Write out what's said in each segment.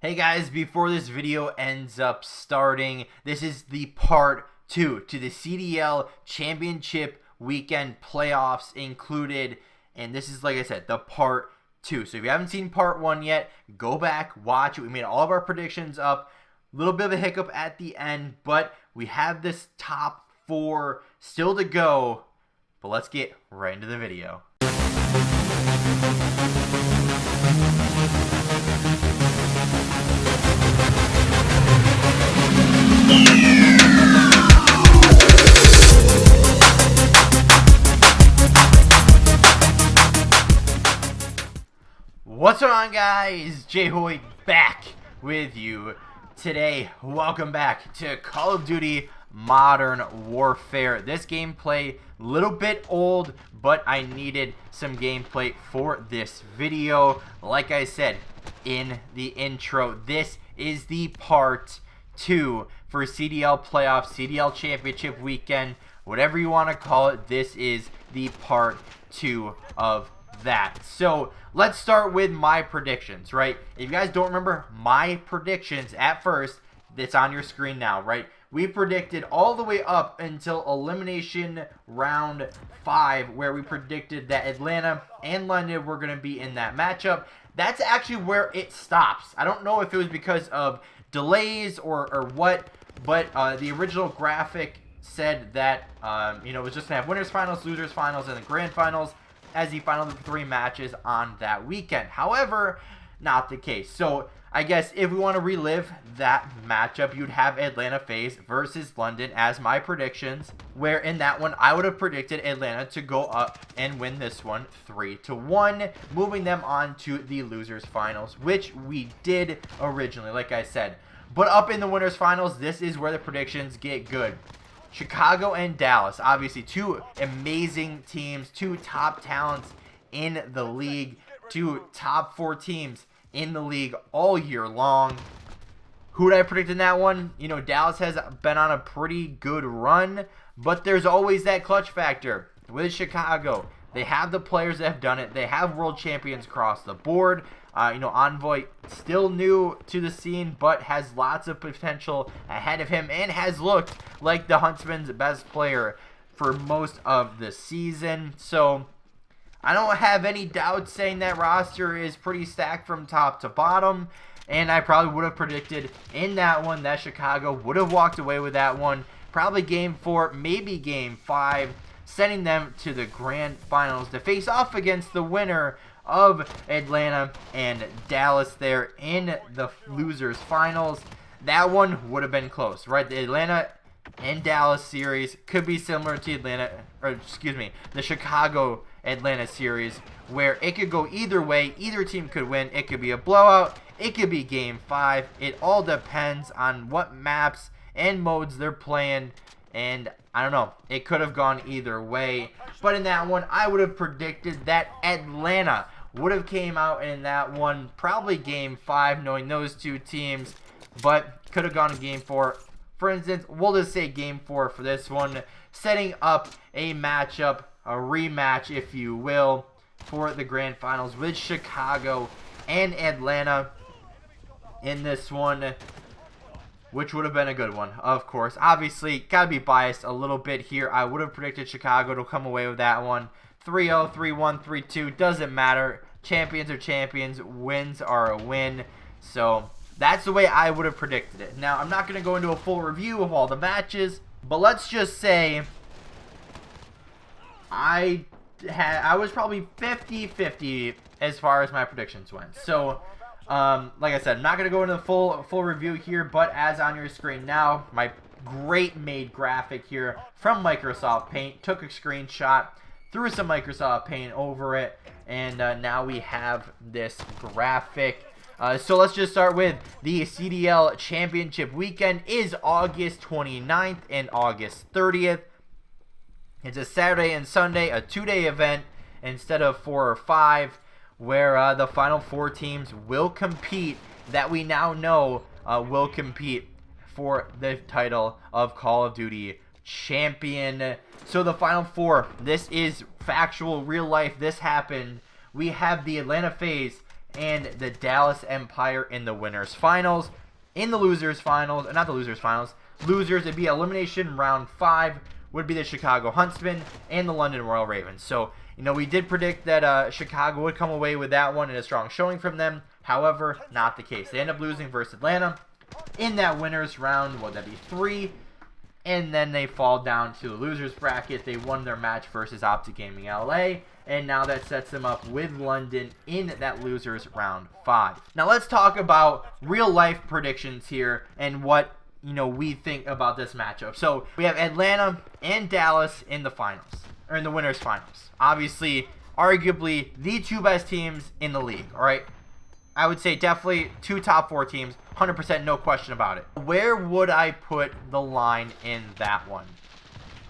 Hey guys, before this video ends up starting, this is the part 2 to the CDL Championship Weekend Playoffs included, and this is, like I said, the part 2. So if you haven't seen part 1 yet, go back, watch it. We made all of our predictions up. A little bit of a hiccup at the end, but we have this top 4 still to go. But let's get right into the video. What's going on, guys? JHoyt back with you today. Welcome back to Call of Duty Modern Warfare. This gameplay, a little bit old, but I needed some gameplay for this video. Like I said in the intro, this is the part 2 for CDL Playoffs, CDL Championship Weekend, whatever you want to call it. This is the part 2 of that. So let's start with my predictions, right? If you guys don't remember my predictions at first, it's on your screen now, right? We predicted all the way up until elimination round 5, where we predicted that Atlanta and London were going to be in that matchup. That's actually where it stops. I don't know if it was because of delays or what, but the original graphic said that it was just going to have winners finals, losers finals, and the grand finals as the final 3 matches on that weekend. However, not the case. So I guess if we want to relive that matchup, you'd have Atlanta Faze versus London as my predictions, where in that one I would have predicted Atlanta to go up and win this one 3-1, moving them on to the losers finals, which we did originally, like I said. But up in the winners finals, this is where the predictions get good. Chicago and Dallas, obviously 2 amazing teams, 2 top talents in the league, 2 top 4 teams in the league all year long. Who did I predict in that one? You know, Dallas has been on a pretty good run, but there's always that clutch factor with Chicago. They have the players that have done it. They have world champions across the board. Envoy still new to the scene, but has lots of potential ahead of him and has looked like the Huntsmen's best player for most of the season. So I don't have any doubts saying that roster is pretty stacked from top to bottom, and I probably would have predicted in that one that Chicago would have walked away with that one. Probably game 4, maybe game 5, sending them to the grand finals to face off against the winner of Atlanta and Dallas there in the losers finals. That one would have been close, right? The Atlanta and Dallas series could be similar to the Chicago Atlanta series, where it could go either way. Either team could win. It could be a blowout. It could be game 5. It all depends on what maps and modes they're playing, and I don't know. It could have gone either way. But in that one, I would have predicted that Atlanta would have came out in that one, probably game 5, knowing those 2 teams, but could have gone to game 4. For instance, we'll just say game 4 for this one, setting up a matchup, a rematch, if you will, for the grand finals with Chicago and Atlanta in this one, which would have been a good one, of course. Obviously, gotta be biased a little bit here. I would have predicted Chicago to come away with that one. 3-0, 3-1, 3-2, doesn't matter. Champions are champions. Wins are a win. So that's the way I would have predicted it. Now, I'm not going to go into a full review of all the matches, but let's just say I was probably 50-50 as far as my predictions went. So like I said, I'm not going to go into the full review here, but as on your screen now, my great made graphic here from Microsoft Paint, took a screenshot, threw some Microsoft Paint over it, and now we have this graphic. So let's just start with the CDL Championship Weekend is August 29th and August 30th. It's a Saturday and Sunday, a 2-day event instead of 4 or 5, where the final 4 teams will compete, that we now know will compete for the title of Call of Duty Champion. So the final 4, this is factual, real life, this happened. We have the Atlanta Faze and the Dallas Empire in the winners finals. In the losers finals, not the losers finals, losers, it'd be elimination round 5 would be the Chicago Huntsmen and the London Royal Ravens. So, we did predict that Chicago would come away with that one and a strong showing from them. However, not the case. They end up losing versus Atlanta in that winners round, what would that be, 3? And then they fall down to the losers bracket. They won their match versus Optic Gaming LA. And now that sets them up with London in that losers round 5. Now let's talk about real life predictions here and what we think about this matchup. So we have Atlanta and Dallas in the finals, or in the winners finals. Obviously, arguably the 2 best teams in the league. All right, I would say definitely 2 top 4 teams, 100%, no question about it. Where would I put the line in that one?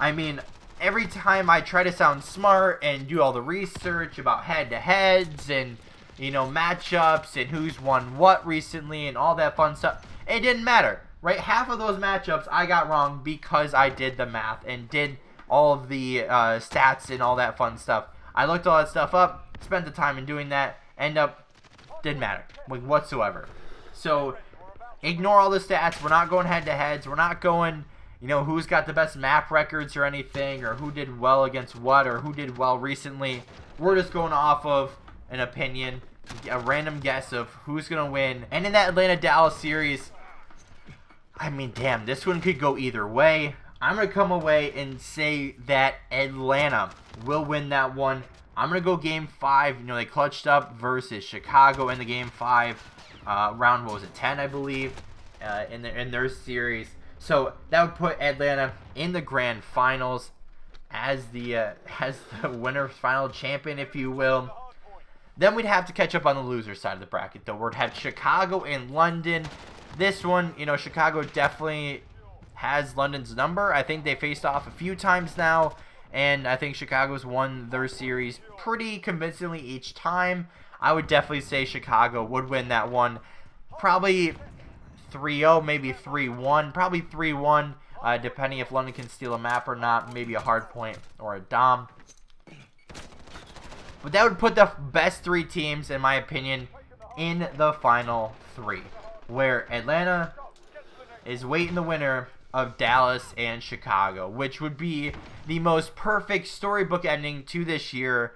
I mean, every time I try to sound smart and do all the research about head-to-heads and, matchups and who's won what recently and all that fun stuff, it didn't matter, right? Half of those matchups I got wrong because I did the math and did all of the stats and all that fun stuff. I looked all that stuff up, spent the time in doing that, didn't matter, whatsoever. So, ignore all the stats. We're not going head-to-heads. We're not going, who's got the best map records or anything, or who did well against what, or who did well recently. We're just going off of an opinion, a random guess of who's going to win. And in that Atlanta-Dallas series, I mean, damn, this one could go either way. I'm going to come away and say that Atlanta will win that one. I'm going to go game 5. They clutched up versus Chicago in the game 5. Round, 10, I believe, in their series. So that would put Atlanta in the grand finals as the winners final champion, if you will. Then we'd have to catch up on the loser side of the bracket, though. We'd have Chicago and London. This one, Chicago definitely has London's number. I think they faced off a few times now, and I think Chicago's won their series pretty convincingly each time. I would definitely say Chicago would win that one. Probably 3-0, maybe 3-1. Probably 3-1, depending if London can steal a map or not. Maybe a hard point or a dom. But that would put the best 3 teams, in my opinion, in the final 3. Where Atlanta is waiting the winner of Dallas and Chicago, which would be the most perfect storybook ending to this year,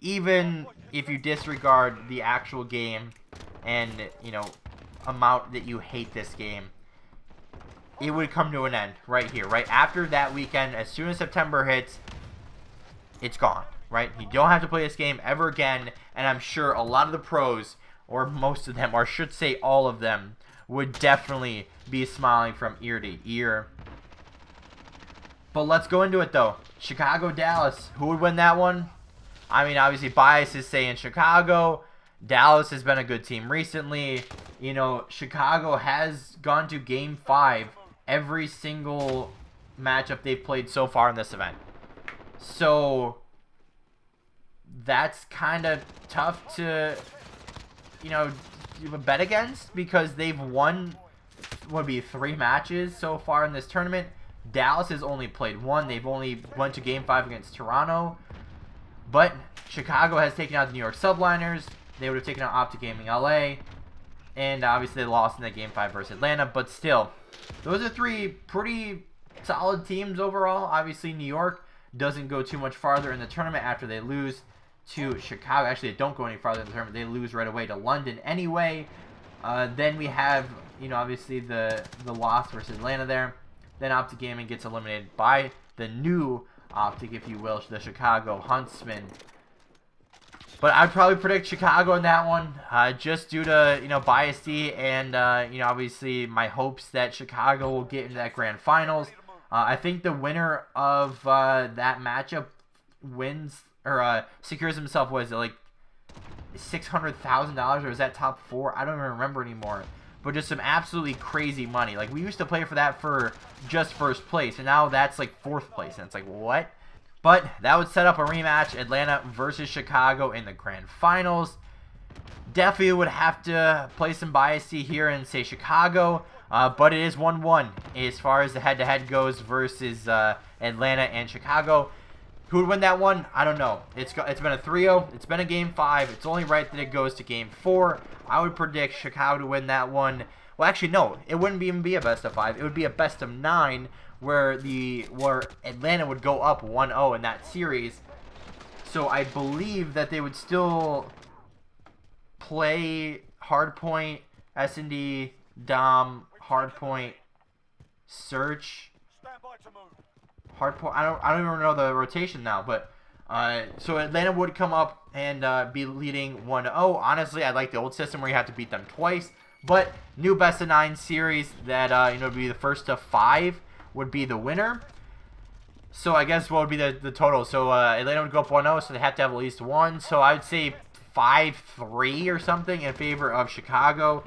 even if you disregard the actual game and, amount that you hate this game. It would come to an end right here, right after that weekend. As soon as September hits, it's gone, right? You don't have to play this game ever again, and I'm sure a lot of the pros, or most of them, or I should say all of them, would definitely be smiling from ear to ear. But let's go into it, though. Chicago-Dallas, who would win that one? I mean, obviously, bias is saying Chicago. Dallas has been a good team recently. Chicago has gone to Game 5 every single matchup they've played so far in this event. So, that's kind of tough to, bet against, because they've won, what would be 3 matches so far in this tournament. Dallas has only played 1. They've only went to Game 5 against Toronto. But Chicago has taken out the New York Subliners. They would have taken out Optic Gaming LA. And obviously they lost in that Game 5 versus Atlanta. But still, those are 3 pretty solid teams overall. Obviously New York doesn't go too much farther in the tournament after they lose to Chicago. Actually, they don't go any farther in the tournament. They lose right away to London anyway. Then we have, obviously the loss versus Atlanta there. Then Optic Gaming gets eliminated by the new Optic, if you will, the Chicago Huntsmen. But I'd probably predict Chicago in that one, just due to, bias and, obviously my hopes that Chicago will get into that grand finals. I think the winner of that matchup wins, or secures himself, was it like $600,000, or is that top 4? I don't even remember anymore. But just some absolutely crazy money. Like, we used to play for that for just first place, and now that's like 4th place, and it's like, what? But that would set up a rematch, Atlanta versus Chicago in the grand finals. Definitely would have to play some biasy here and say Chicago, but it is 1-1 as far as the head-to-head goes versus Atlanta and Chicago. Who would win that one? I don't know. It's been a 3-0. It's been a game 5. It's only right that it goes to game 4. I would predict Chicago to win that one. Well, actually, no. It wouldn't even be a best of 5. It would be a best of 9 where Atlanta would go up 1-0 in that series. So I believe that they would still play Hardpoint, S&D, Dom, Hardpoint, Search, Hardpoint. I don't even know the rotation now, but so Atlanta would come up and be leading 1-0. Honestly, I like the old system where you have to beat them twice, but new best of 9 series that would be the first of 5 would be the winner. So I guess what would be the total? So Atlanta would go up 1-0, so they have to have at least one. So I would say 5-3 or something in favor of Chicago.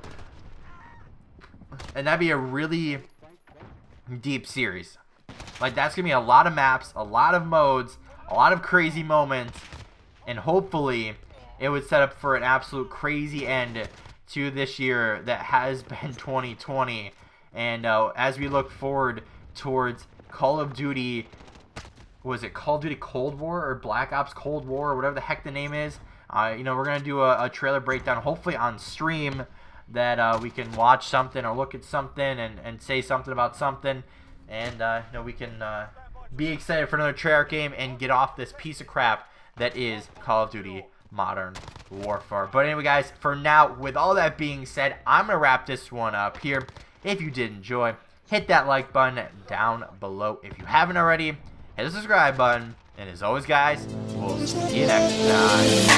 And that'd be a really deep series. Like, that's going to be a lot of maps, a lot of modes, a lot of crazy moments. And hopefully it would set up for an absolute crazy end to this year that has been 2020. And as we look forward towards Call of Duty, was it Call of Duty Cold War or Black Ops Cold War or whatever the heck the name is? We're going to do a trailer breakdown, hopefully on stream, that we can watch something or look at something and say something about something. And we can be excited for another trailer game and get off this piece of crap that is Call of Duty Modern Warfare. But anyway, guys, for now, with all that being said, I'm going to wrap this one up here. If you did enjoy, hit that like button down below. If you haven't already, hit the subscribe button. And as always, guys, we'll see you next time.